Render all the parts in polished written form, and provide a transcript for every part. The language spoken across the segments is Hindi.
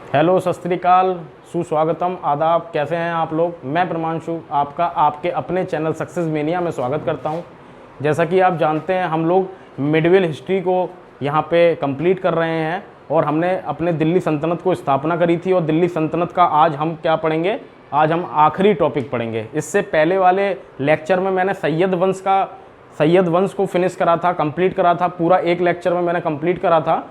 हेलो, सत श्री अकाल, सुस्वागतम, आदाब। कैसे हैं आप लोग? मैं प्रमांशु आपका आपके अपने चैनल सक्सेस मेनिया में स्वागत करता हूं। जैसा कि आप जानते हैं, हम लोग मिडवेल हिस्ट्री को यहां पे कंप्लीट कर रहे हैं और हमने अपने दिल्ली सल्तनत को स्थापना करी थी और दिल्ली सल्तनत का आज हम क्या पढ़ेंगे? आज हम आखिरी टॉपिक पढ़ेंगे। इससे पहले वाले लेक्चर में मैंने सैयद वंश को फिनिश करा था, कंप्लीट करा था, पूरा एक लेक्चर में मैंने कंप्लीट करा था।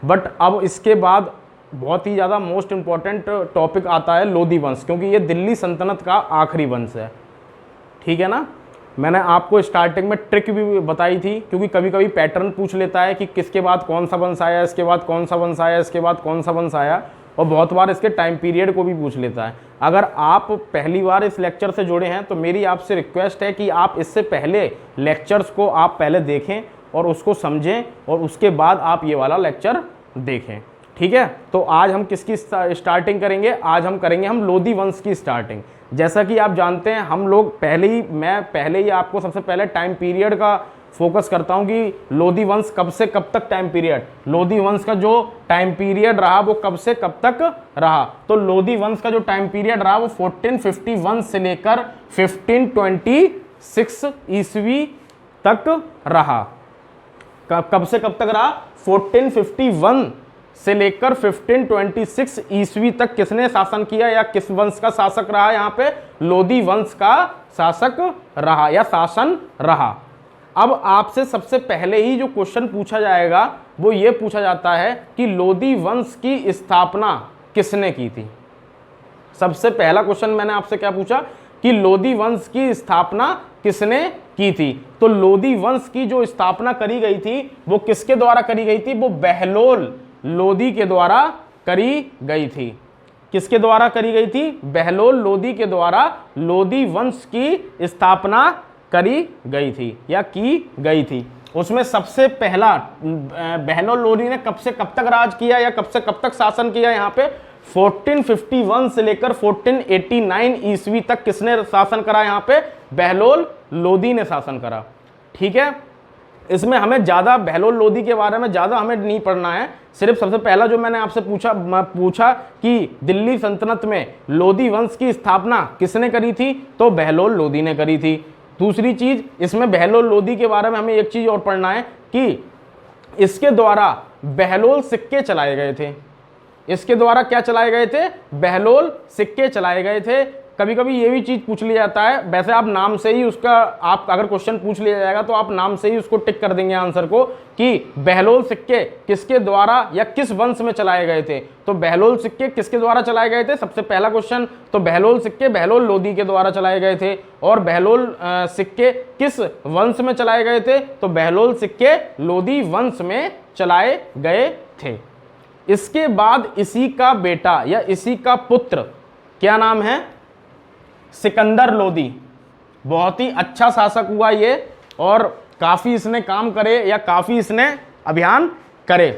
बट अब इसके बाद बहुत ही ज़्यादा मोस्ट इम्पॉर्टेंट टॉपिक आता है लोधी वंश, क्योंकि ये दिल्ली सल्तनत का आखिरी वंश है। ठीक है ना? मैंने आपको स्टार्टिंग में ट्रिक भी बताई थी, क्योंकि कभी कभी पैटर्न पूछ लेता है कि किसके बाद कौन सा वंश आया, इसके बाद कौन सा वंश आया, इसके बाद कौन सा वंश आया, और बहुत बार इसके टाइम पीरियड को भी पूछ लेता है। अगर आप पहली बार इस लेक्चर से जुड़े हैं तो मेरी आपसे रिक्वेस्ट है कि आप इससे पहले लेक्चर्स को आप पहले देखें और उसको समझें और उसके बाद आप ये वाला लेक्चर देखें। ठीक है? तो आज हम किसकी स्टार्टिंग करेंगे? आज हम करेंगे लोधी वंश की स्टार्टिंग। जैसा कि आप जानते हैं, हम लोग मैं पहले ही आपको सबसे पहले टाइम पीरियड का फोकस करता हूं कि लोधी वंश कब से कब तक टाइम पीरियड, लोधी वंश का जो टाइम पीरियड रहा वो कब से कब तक रहा। तो लोधी वंश का जो टाइम पीरियड रहा वो 1451 से लेकर 1526 ईस्वी तक रहा। कब से कब तक रहा? 1451 से लेकर 1526 ईस्वी तक किसने शासन किया या किस वंश का शासक रहा? यहाँ पे लोधी वंश का शासक रहा या शासन रहा। अब आपसे सबसे पहले ही जो क्वेश्चन पूछा जाएगा वो ये पूछा जाता है कि लोधी वंश की स्थापना किसने की थी। सबसे पहला क्वेश्चन मैंने आपसे क्या पूछा कि लोधी वंश की स्थापना किसने की थी। तो लोधी वंश की जो स्थापना करी गई थी वो किसके द्वारा करी गई थी? वो बहलोल लोधी के द्वारा करी गई थी। किसके द्वारा करी गई थी? बहलोल लोधी के द्वारा लोधी वंश की स्थापना करी गई थी या की गई थी। उसमें सबसे पहला बहलोल लोधी ने कब से कब तक राज किया या कब से कब तक शासन किया? यहाँ पे 1451 से लेकर 1489 ईस्वी तक किसने शासन करा? यहाँ पे बहलोल लोधी ने शासन करा। ठीक है? इसमें हमें ज़्यादा बहलोल लोधी के बारे में ज़्यादा हमें नहीं पढ़ना है। सिर्फ सबसे पहला जो मैंने आपसे पूछा कि दिल्ली सल्तनत में लोधी वंश की स्थापना किसने करी थी? तो बहलोल लोधी ने करी थी। दूसरी चीज़, इसमें बहलोल लोधी के बारे में हमें एक चीज़ और पढ़ना है कि इसके द्वारा बहलोल सिक्के चलाए गए थे। इसके द्वारा क्या चलाए गए थे? बहलोल सिक्के चलाए गए थे। कभी कभी ये भी चीज़ पूछ लिया जाता है, वैसे आप नाम से ही उसका, आप अगर क्वेश्चन पूछ लिया जाएगा तो आप नाम से ही उसको टिक कर देंगे आंसर को कि बहलोल सिक्के किसके द्वारा या किस वंश में चलाए गए थे। तो बहलोल सिक्के किसके द्वारा चलाए गए थे? सबसे पहला क्वेश्चन तो बहलोल सिक्के बहलोल लोधी के द्वारा चलाए गए थे। और बहलोल सिक्के किस वंश में चलाए गए थे? तो बहलोल सिक्के लोधी वंश में चलाए गए थे। इसके बाद इसी का बेटा या इसी का पुत्र, क्या नाम है? सिकंदर लोधी। बहुत ही अच्छा शासक हुआ ये और काफ़ी इसने काम करे या काफ़ी इसने अभियान करे।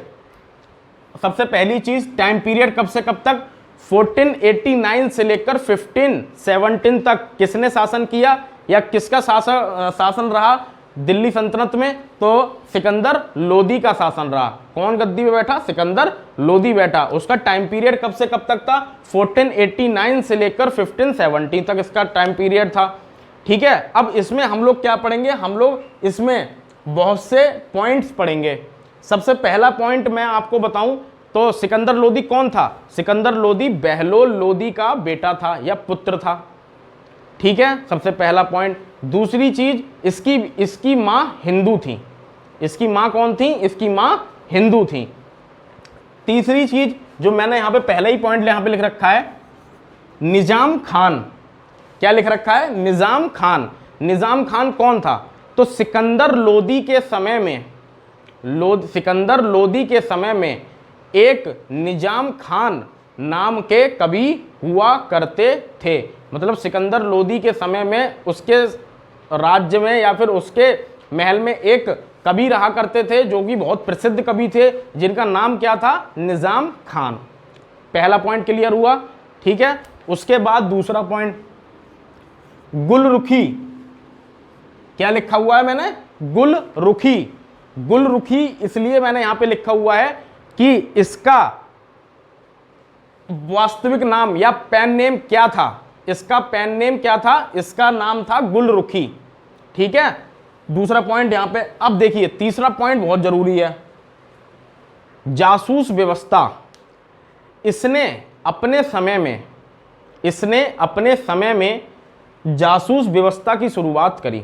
सबसे पहली चीज़, टाइम पीरियड कब से कब तक? 1489 से लेकर 1517 तक किसने शासन किया या किसका शासन रहा दिल्ली सल्तनत में? तो सिकंदर लोधी का शासन रहा। कौन गद्दी पे बैठा? सिकंदर लोधी बैठा। उसका टाइम पीरियड कब से कब तक था? 1489 से लेकर 1517 तक इसका टाइम पीरियड था। ठीक है? अब इसमें हम लोग क्या पढ़ेंगे? हम लोग इसमें बहुत से पॉइंट्स पढ़ेंगे। सबसे पहला पॉइंट मैं आपको बताऊं तो सिकंदर लोधी कौन था? सिकंदर लोधी बहलोल लोधी का बेटा था या पुत्र था। ठीक है? सबसे पहला पॉइंट। दूसरी चीज, इसकी मां हिंदू थी। इसकी मां कौन थी? इसकी मां हिंदू थी। तीसरी चीज जो मैंने यहां पे पहले ही पॉइंट यहां पे लिख रखा है, निजाम खान। क्या लिख रखा है? निजाम खान। निजाम खान कौन था? तो सिकंदर लोधी के समय में एक निजाम खान नाम के कवि हुआ करते थे। मतलब सिकंदर लोधी के समय में उसके राज्य में या फिर उसके महल में एक कवि रहा करते थे जो कि बहुत प्रसिद्ध कवि थे, जिनका नाम क्या था? निजाम खान। पहला पॉइंट क्लियर हुआ। ठीक है? उसके बाद दूसरा पॉइंट, गुलरुखी। क्या लिखा हुआ है मैंने? गुलरुखी। गुलरुखी इसलिए मैंने यहां पे लिखा हुआ है कि वास्तविक नाम या पेन नेम क्या था? इसका पेन नेम क्या था? इसका नाम था गुलरुखी। ठीक है, दूसरा पॉइंट यहां पे। अब देखिए तीसरा पॉइंट बहुत जरूरी है, जासूस व्यवस्था। इसने अपने समय में जासूस व्यवस्था की शुरुआत करी।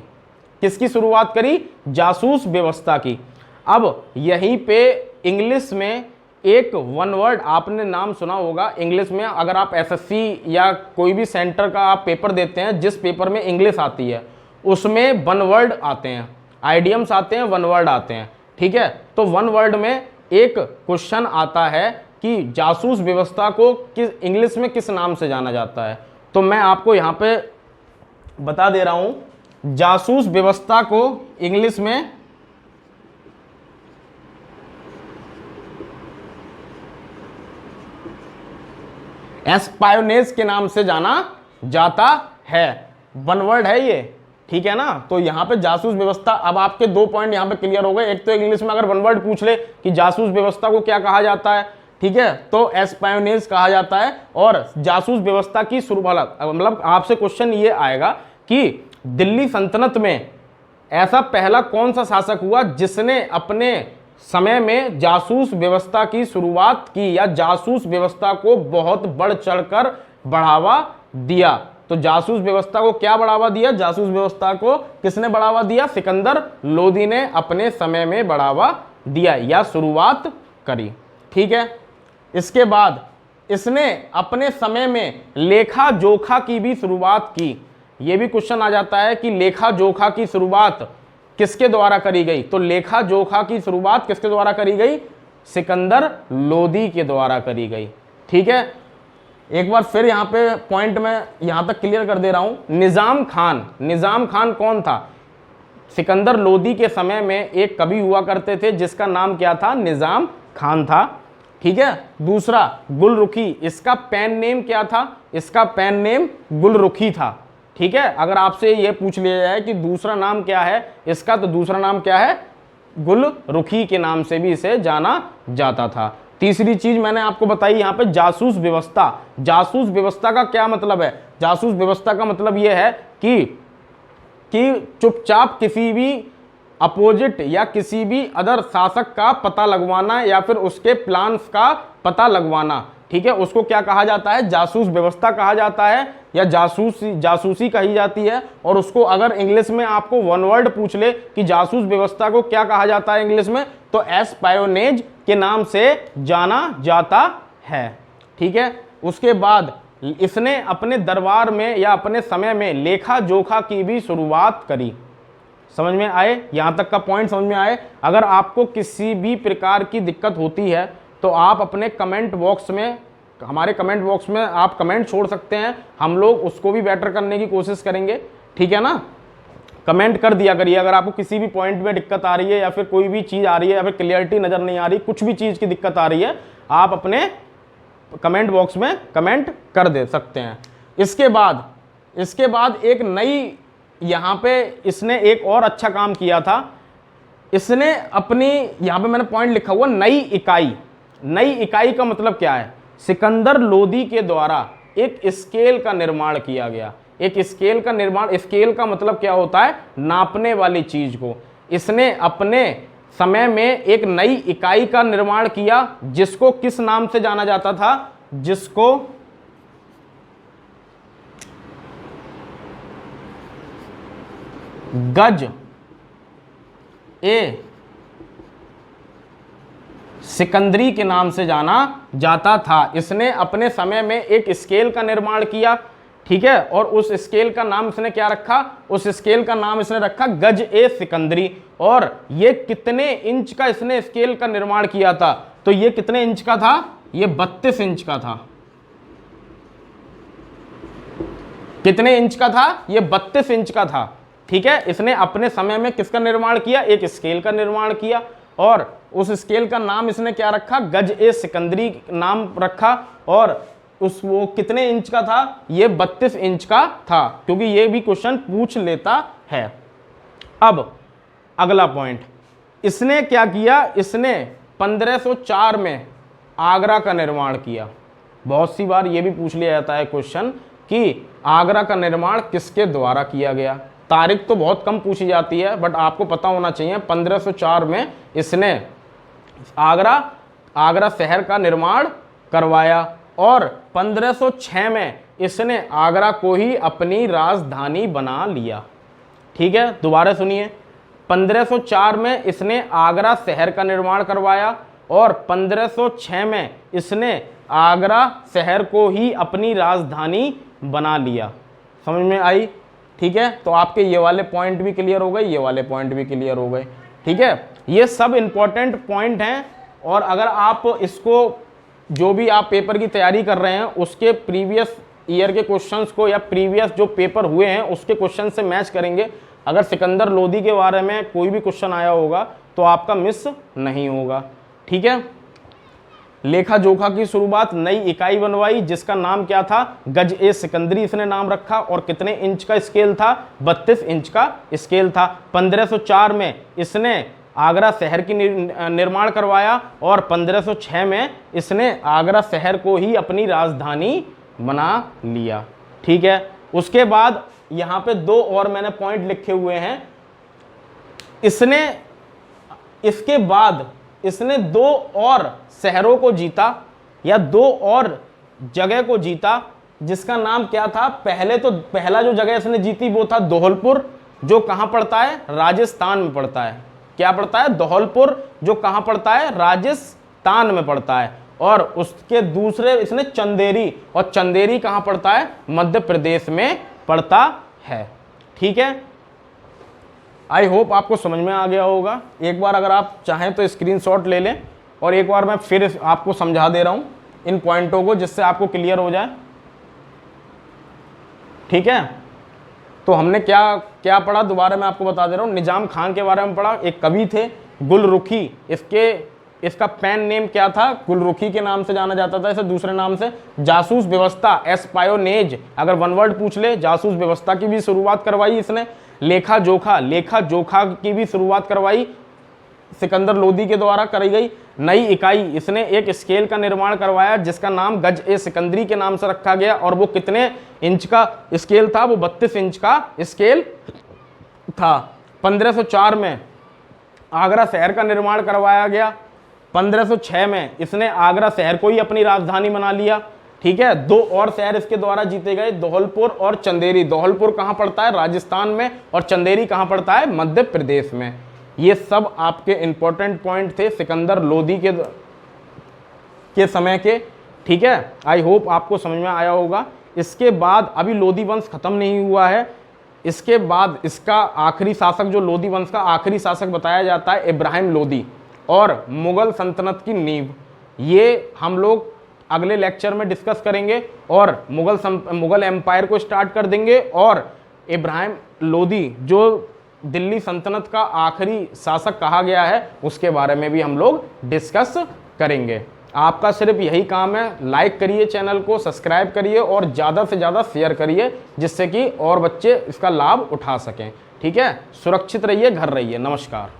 किसकी शुरुआत करी? जासूस व्यवस्था की। अब यहीं पे इंग्लिश में एक वन वर्ड आपने नाम सुना होगा। इंग्लिश में अगर आप एसएससी या कोई भी सेंटर का आप पेपर देते हैं, जिस पेपर में इंग्लिश आती है उसमें वन वर्ड आते हैं, आइडियम्स आते हैं, वन वर्ड आते हैं। ठीक है, तो वन वर्ड में एक क्वेश्चन आता है कि जासूस व्यवस्था को किस इंग्लिश में किस नाम से जाना जाता है। तो मैं आपको यहां पे बता दे रहा हूं, जासूस व्यवस्था को इंग्लिश में एस्पायोनेज के नाम से जाना जाता है। वन वर्ड है ये, ठीक है ना। तो यहां पे जासूस व्यवस्था, अब आपके दो पॉइंट यहां पे क्लियर हो गए। एक तो इंग्लिश में अगर वन वर्ड पूछ ले कि जासूस व्यवस्था को क्या कहा जाता है, ठीक है, तो एस्पायोनेज कहा जाता है। और जासूस व्यवस्था की शुरुआत, मतलब आपसे क्वेश्चन ये आएगा कि दिल्ली सल्तनत में ऐसा पहला कौन सा शासक हुआ जिसने अपने समय में जासूस व्यवस्था की शुरुआत की या जासूस व्यवस्था को बहुत बढ़ चढ़कर बढ़ावा दिया। तो जासूस व्यवस्था को क्या बढ़ावा दिया? जासूस व्यवस्था को किसने बढ़ावा दिया? सिकंदर लोदी ने अपने समय में बढ़ावा दिया या शुरुआत करी। ठीक है, इसके बाद इसने अपने समय में लेखा जोखा की भी शुरुआत की। यह भी क्वेश्चन आ जाता है कि लेखा जोखा की शुरुआत किसके द्वारा करी गई? तो लेखा जोखा की शुरुआत किसके द्वारा करी गई? सिकंदर लोदी के द्वारा करी गई। ठीक है, एक बार फिर यहां पे पॉइंट में यहां तक क्लियर कर दे रहा हूं। निजाम खान, निजाम खान कौन था? सिकंदर लोदी के समय में एक कवि हुआ करते थे जिसका नाम क्या था? निजाम खान था। ठीक है, दूसरा गुलरुखी, इसका पेन नेम क्या था? इसका पेन नेम गुलरुखी था। ठीक है, अगर आपसे ये पूछ लिया जाए कि दूसरा नाम क्या है इसका, तो दूसरा नाम क्या है? गुलरुखी के नाम से भी इसे जाना जाता था। तीसरी चीज मैंने आपको बताई यहां पे, जासूस व्यवस्था। जासूस व्यवस्था का क्या मतलब है? जासूस व्यवस्था का मतलब यह है कि चुपचाप किसी भी अपोजिट या किसी भी अदर शासक का पता लगवाना या फिर उसके प्लान्स का पता लगवाना। ठीक है, उसको क्या कहा जाता है? जासूस व्यवस्था कहा जाता है या जासूसी कही जाती है। और उसको अगर इंग्लिश में आपको वन वर्ड पूछ ले कि जासूस व्यवस्था को क्या कहा जाता है इंग्लिश में, तो एस्पायोनेज के नाम से जाना जाता है। ठीक है, उसके बाद इसने अपने दरबार में या अपने समय में लेखा जोखा की भी शुरुआत करी। समझ में आए? यहां तक का पॉइंट समझ में आए? अगर आपको किसी भी प्रकार की दिक्कत होती है तो आप अपने कमेंट बॉक्स में, हमारे कमेंट बॉक्स में आप कमेंट छोड़ सकते हैं, हम लोग उसको भी बेटर करने की कोशिश करेंगे। ठीक है ना, कमेंट कर दिया करिए अगर आपको किसी भी पॉइंट में दिक्कत आ रही है या फिर कोई भी चीज़ आ रही है या फिर क्लियरिटी नज़र नहीं आ रही, कुछ भी चीज़ की दिक्कत आ रही है, आप अपने कमेंट बॉक्स में कमेंट कर दे सकते हैं। इसके बाद एक नई, यहाँ पे इसने एक और अच्छा काम किया था। इसने अपनी, यहाँ पे मैंने पॉइंट लिखा हुआ नई इकाई। नई इकाई का मतलब क्या है? सिकंदर लोदी के द्वारा एक स्केल का निर्माण किया गया। एक स्केल का निर्माण, स्केल का मतलब क्या होता है? नापने वाली चीज को। इसने अपने समय में एक नई इकाई का निर्माण किया जिसको किस नाम से जाना जाता था? जिसको गज ए सिकंदरी के नाम से जाना जाता था। इसने अपने समय में एक स्केल का निर्माण किया। ठीक है, और उस स्केल का नाम इसने क्या रखा? उस स्केल का नाम इसने रखा गज ए सिकंदरी। और ये कितने इंच का इसने स्केल का निर्माण किया था? तो ये कितने इंच का था? ये 32 इंच का था। कितने इंच का था? ये 32 इंच का था। ठीक है, इसने अपने समय में किसका निर्माण किया? एक स्केल का निर्माण किया और उस स्केल का नाम इसने क्या रखा? गज ए सिकंदरी नाम रखा। और वो कितने इंच का था? ये 32 इंच का था, क्योंकि ये भी क्वेश्चन पूछ लेता है। अब अगला पॉइंट, इसने क्या किया? इसने 1504 में आगरा का निर्माण किया। बहुत सी बार ये भी पूछ लिया जाता है क्वेश्चन कि आगरा का निर्माण किसके द्वारा किया गया। तारीख तो बहुत कम पूछी जाती है, बट आपको पता होना चाहिए 1504 में इसने आगरा शहर का निर्माण करवाया और 1506 में इसने आगरा को ही अपनी राजधानी बना लिया। ठीक है, दोबारा सुनिए, 1504 में इसने आगरा शहर का निर्माण करवाया और 1506 में इसने आगरा शहर को ही अपनी राजधानी बना लिया। समझ में आई? ठीक है, तो आपके ये वाले पॉइंट भी क्लियर हो गए, ये वाले पॉइंट भी क्लियर हो गए। ठीक है, ये सब इंपॉर्टेंट पॉइंट हैं और अगर आप इसको जो भी आप पेपर की तैयारी कर रहे हैं उसके प्रीवियस ईयर के क्वेश्चंस को या प्रीवियस जो पेपर हुए हैं उसके क्वेश्चन से मैच करेंगे, अगर सिकंदर लोदी के बारे में कोई भी क्वेश्चन आया होगा तो आपका मिस नहीं होगा। ठीक है, लेखा जोखा की शुरुआत, नई इकाई बनवाई जिसका नाम क्या था, गज ए सिकंदरी इसने नाम रखा और कितने इंच का स्केल था, 32 इंच का स्केल था। 1504 में इसने आगरा शहर की निर्माण करवाया और 1506 में इसने आगरा शहर को ही अपनी राजधानी बना लिया। ठीक है, उसके बाद यहाँ पे दो और मैंने पॉइंट लिखे हुए हैं। इसके बाद इसने दो और शहरों को जीता या दो और जगह को जीता जिसका नाम क्या था, पहला जो जगह इसने जीती वो था धौलपुर, जो कहाँ पड़ता है, राजस्थान में पड़ता है। क्या पड़ता है? धौलपुर, जो कहाँ पड़ता है, राजस्थान में पड़ता है। और उसके दूसरे इसने चंदेरी, और चंदेरी कहाँ पड़ता है, मध्य प्रदेश में पड़ता है। ठीक है, आई होप आपको समझ में आ गया होगा। एक बार अगर आप चाहें तो स्क्रीनशॉट ले लें और एक बार मैं फिर आपको समझा दे रहा हूं इन पॉइंटों को जिससे आपको क्लियर हो जाए। ठीक है, तो हमने क्या क्या पढ़ा, दोबारा मैं आपको बता दे रहा हूं। निजाम खान के बारे में पढ़ा, एक कवि थे गुलरुखी, इसका पेन नेम क्या था, गुलरुखी के नाम से जाना जाता था, इसे दूसरे नाम से जासूस व्यवस्था, एस्पायोनेज, अगर वन वर्ड पूछ ले, जासूस व्यवस्था की भी शुरुआत करवाई इसने। लेखा जोखा की भी शुरुआत करवाई, सिकंदर लोदी के द्वारा करी गई। नई इकाई, इसने एक स्केल का निर्माण करवाया जिसका नाम गज ए सिकंदरी के नाम से रखा गया और वो कितने इंच का स्केल था, वो 32 इंच का स्केल था। 1504 में आगरा शहर का निर्माण करवाया गया। 1506 में इसने आगरा शहर को ही अपनी राजधानी बना लिया। ठीक है, दो और शहर इसके द्वारा जीते गए, धौलपुर और चंदेरी। धौलपुर कहाँ पड़ता है, राजस्थान में, और चंदेरी कहाँ पड़ता है, मध्य प्रदेश में। ये सब आपके इंपॉर्टेंट पॉइंट थे सिकंदर लोदी के समय के। ठीक है, आई होप आपको समझ में आया होगा। इसके बाद अभी लोदी वंश खत्म नहीं हुआ है, इसके बाद इसका आखिरी शासक, जो लोदी वंश का आखिरी शासक बताया जाता है, इब्राहिम लोदी, और मुगल सल्तनत की नींव। ये हम लोग अगले लेक्चर में डिस्कस करेंगे और मुगल एम्पायर को स्टार्ट कर देंगे और इब्राहिम लोदी जो दिल्ली सल्तनत का आखिरी शासक कहा गया है उसके बारे में भी हम लोग डिस्कस करेंगे। आपका सिर्फ यही काम है, लाइक करिए चैनल को, सब्सक्राइब करिए और ज़्यादा से ज़्यादा शेयर करिए जिससे कि और बच्चे इसका लाभ उठा सकें। ठीक है, सुरक्षित रहिए, घर रहिए। नमस्कार।